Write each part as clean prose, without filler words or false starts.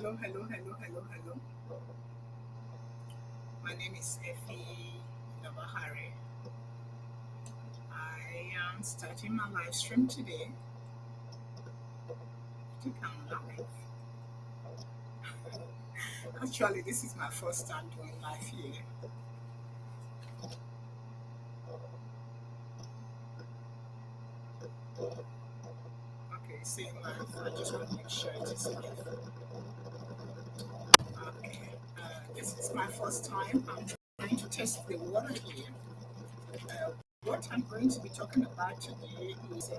hello. My name is Effie Navahari. I am starting my live stream today. I think I'm live. Actually, this is my first time doing live here. Okay, saying live. I just want to make sure it is live. Okay, this is my first time. I'm trying to test the water here. What I'm going to be talking about today is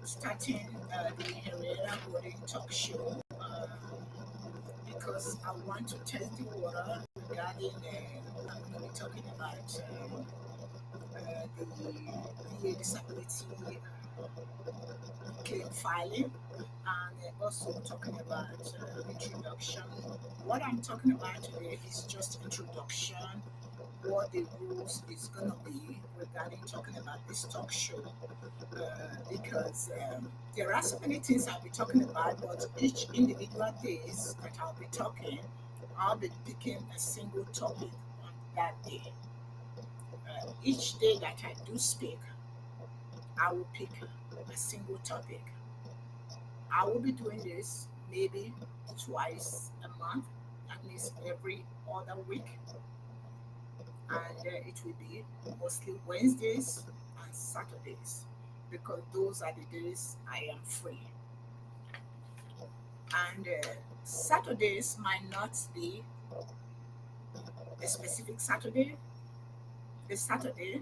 starting the Henrietta talk show. Because I want to test the water regarding, I'm going to be talking about the VA disability claim filing and also talking about introduction. What I'm talking about today is just introduction, what the rules is going to be regarding talking about this talk show because there are so many things I'll be talking about, but each individual days that I'll be talking, I'll be picking a single topic on that day. Each day that I do speak, I will pick a single topic. I will be doing this maybe twice a month, that means every other week, and it will be mostly Wednesdays and Saturdays because those are the days I am free. And Saturdays might not be a specific Saturday. The Saturday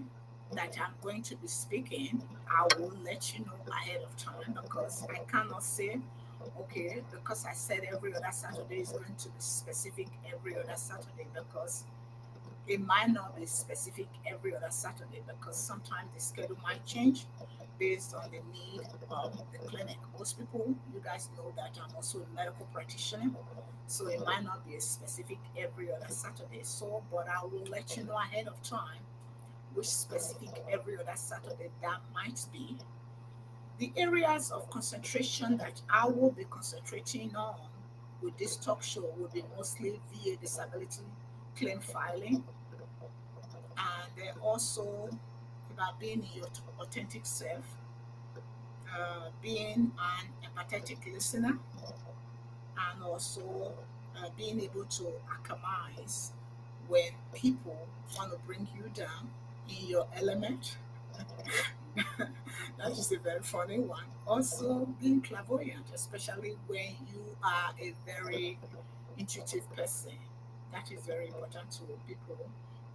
that I'm going to be speaking, I will let you know ahead of time because I cannot say, okay, because I said every other Saturday is going to be specific every other Saturday because it might not be specific every other Saturday because sometimes the schedule might change based on the need of the clinic. Most people, you guys know that I'm also a medical practitioner, so it might not be a specific every other Saturday. So, but I will let you know ahead of time which specific every other Saturday that might be. The areas of concentration that I will be concentrating on with this talk show will be mostly VA disability claim filing and also about being in your authentic self, being an empathetic listener, and also being able to alchemize when people want to bring you down in your element. That is a very funny one. Also, being clairvoyant, especially when you are a very intuitive person. That is very important to people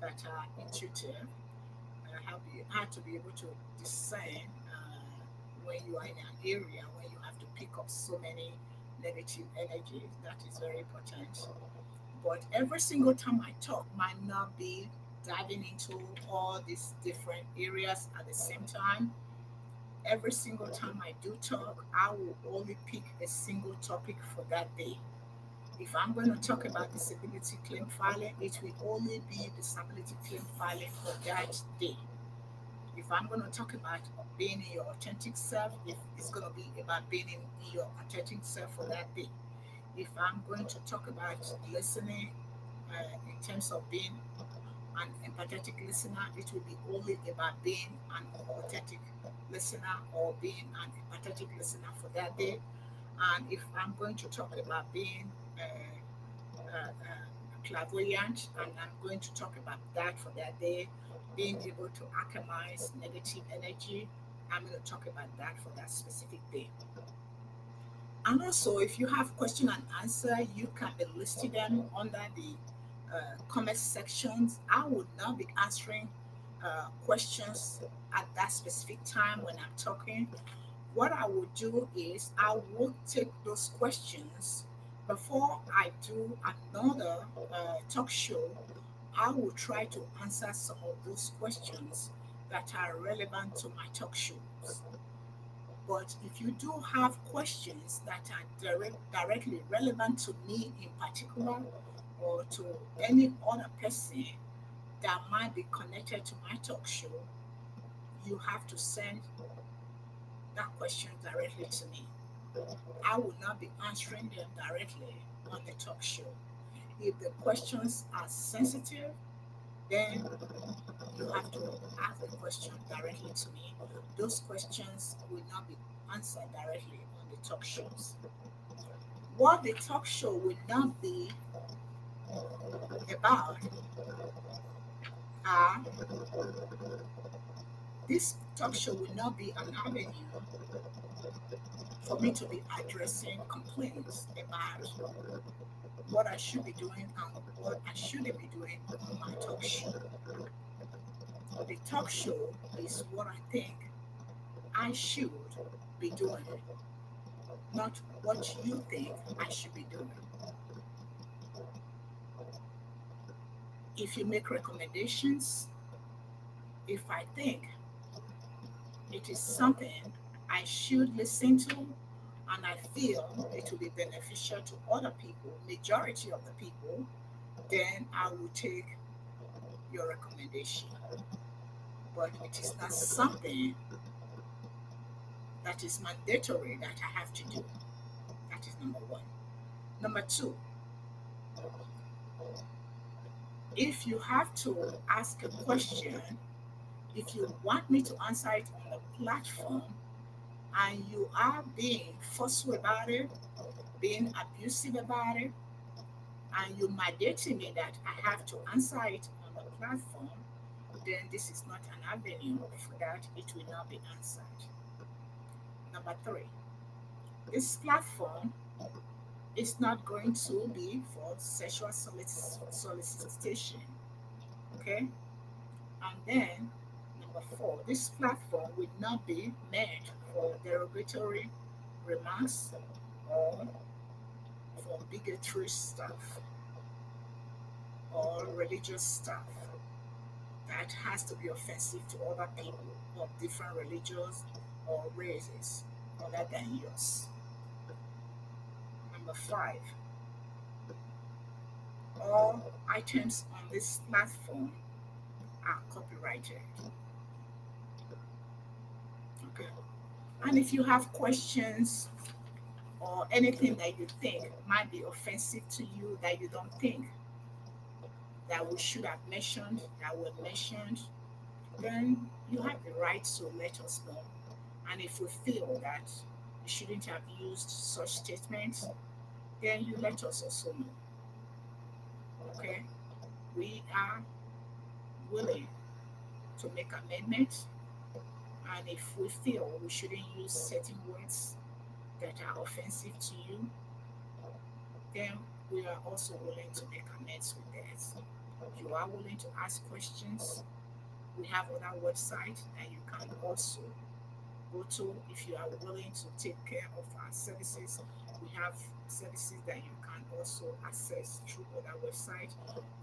that are intuitive. Have to be able to discern when you are in an area where you have to pick up so many negative energies. That is very important. But every single time I talk might not be diving into all these different areas at the same time. Every single time I do talk, I will only pick a single topic for that day. If I'm going to talk about disability claim filing, it will only be disability claim filing for that day. If I'm going to talk about being in your authentic self, if it's going to be about being in your authentic self for that day. If I'm going to talk about listening in terms of being an empathetic listener, it will be only about being an authentic listener or being an empathetic listener for that day. And if I'm going to talk about being clairvoyant, and I'm going to talk about that for that day, being able to alchemize negative energy, I'm going to talk about that for that specific day. And also, if you have question and answer, you can be listing them under the comment sections. I would not be answering questions at that specific time when I'm talking. What I will do is I will take those questions before I do another talk show. I will try to answer some of those questions that are relevant to my talk shows. But if you do have questions that are directly relevant to me in particular or to any other person that might be connected to my talk show, you have to send that question directly to me. I will not be answering them directly on the talk show. If the questions are sensitive, then you have to ask the question directly to me. Those questions will not be answered directly on the talk shows. What the talk show will not be about are this talk show will not be an avenue for me to be addressing complaints about what I should be doing and what I shouldn't be doing on my talk show. The talk show is what I think I should be doing, not what you think I should be doing. If you make recommendations, if I think it is something I should listen to and I feel it will be beneficial to other people, majority of the people, then I will take your recommendation. But it is not something that is mandatory that I have to do. That is number one. Number two, if you have to ask a question, if you want me to answer it on the platform and you are being forceful about it, being abusive about it, and you mandating me that I have to answer it on the platform, then this is not an avenue for that. It will not be answered. Number three, this platform is not going to be for sexual solicitation. Okay? And then, number four, this platform will not be made for derogatory remarks or for bigotry stuff or religious stuff that has to be offensive to other people of different religions or races other than yours. Number five, all items on this platform are copyrighted. Okay. And if you have questions or anything that you think might be offensive to you that you don't think that we should have mentioned, that were mentioned, then you have the right to let us know. And if we feel that you shouldn't have used such statements, then you let us also know. Okay? We are willing to make amendments, and if we feel we shouldn't use certain words that are offensive to you, then we are also willing to make amends with that. You are willing to ask questions. We have other websites that you can also go to if you are willing to take care of our services. We have services that you can also access through other websites.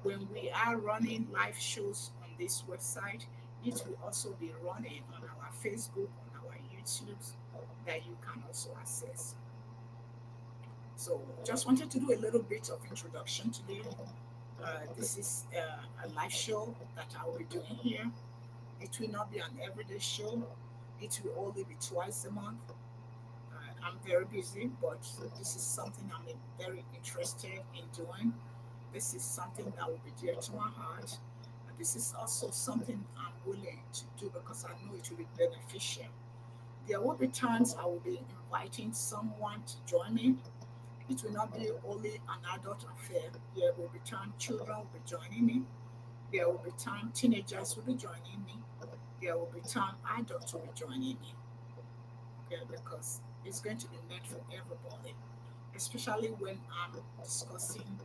When we are running live shows on this website, it will also be running on our Facebook, on our YouTube that you can also access. So just wanted to do a little bit of introduction today. This is a live show that I will be doing here. It will not be an everyday show. It will only be twice a month. I'm very busy, but this is something I'm very interested in doing. This is something that will be dear to my heart. And this is also something I'm willing to do because I know it will be beneficial. There will be times I will be inviting someone to join me. It will not be only an adult affair. There will be time children will be joining me. There will be time teenagers will be joining me. There will be time adults will be joining me. Okay, because it's going to be meant for everybody, especially when I'm discussing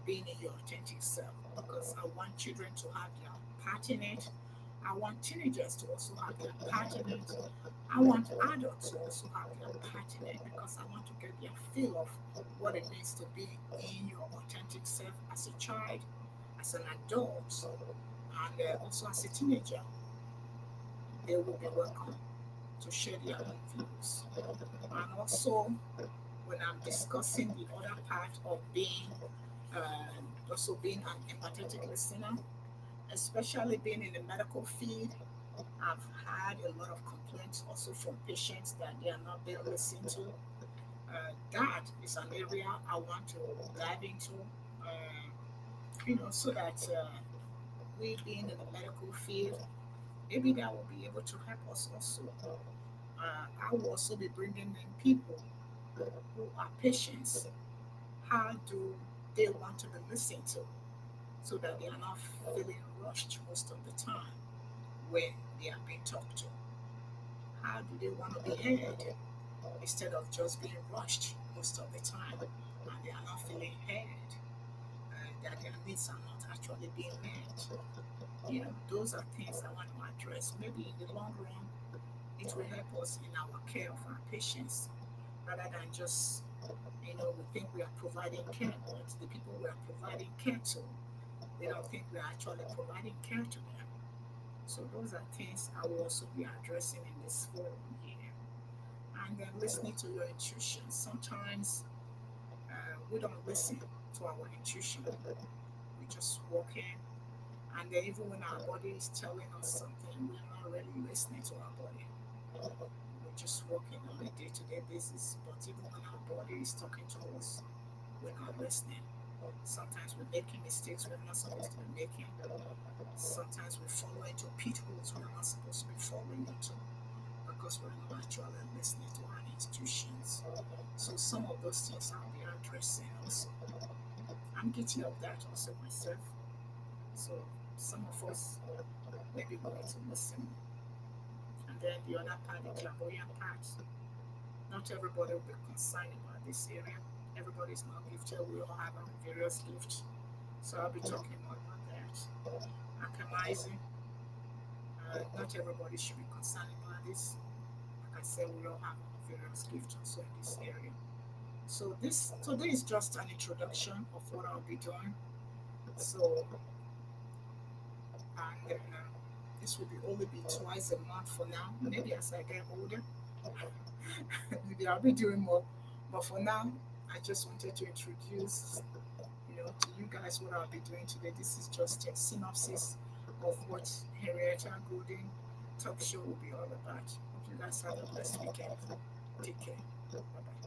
being in your authentic self. Because I want children to have their part in it. I want teenagers to also have their part in it. I want adults to also have their part in it because I want to get their feel of what it means to be in your authentic self as a child, as an adult, and also as a teenager. They will be welcome to share their own views. And also, when I'm discussing the other part of being also being an empathetic listener, especially being in the medical field, I've had a lot of complaints also from patients that they are not being listened to. That is an area I want to dive into, so that we being in the medical field, maybe that will be able to help us also. I will also be bringing in people who are patients. How do they want to be listened to so that they are not feeling rushed most of the time when they are being talked to? How do they want to be heard instead of just being rushed most of the time and they are not feeling heard, that their needs are not actually being met? Those are things I want to address. Maybe in the long run, it will help us in our care of our patients rather than just, we think we are providing care, but the people we are providing care to, they don't think we are actually providing care to them. So those are things I will also be addressing in this forum here. And then listening to your intuition. Sometimes we don't listen to our intuition. We just walk in, and then even when our body is telling us something, we're not really listening to our body. We're just working on a day-to-day basis. But even when our body is talking to us, we're not listening. Sometimes we're making mistakes we're not supposed to be making. Sometimes we fall into pitfalls we're not supposed to be falling into because we're not actually listening to our institutions. So some of those things I'll be addressing also. I'm guilty of that also myself. So some of us maybe we need to listen. And then the other part, the clairvoyant part, not everybody will be concerned about this area. Everybody's not gifted. We all have our various gifts. So I'll be talking more about that. Alchemizing. Not everybody should be concerned about this. Like I said, we all have our various gifts also in this area. So this today is just an introduction of what I'll be doing. So and then this will be only be twice a month for now. Maybe as I get older, maybe I'll be doing more. But for now, I just wanted to introduce, to you guys what I'll be doing today. This is just a synopsis of what Henrietta Golden Talk Show will be all about. Hope you guys have a blessed weekend. Take care. Bye bye.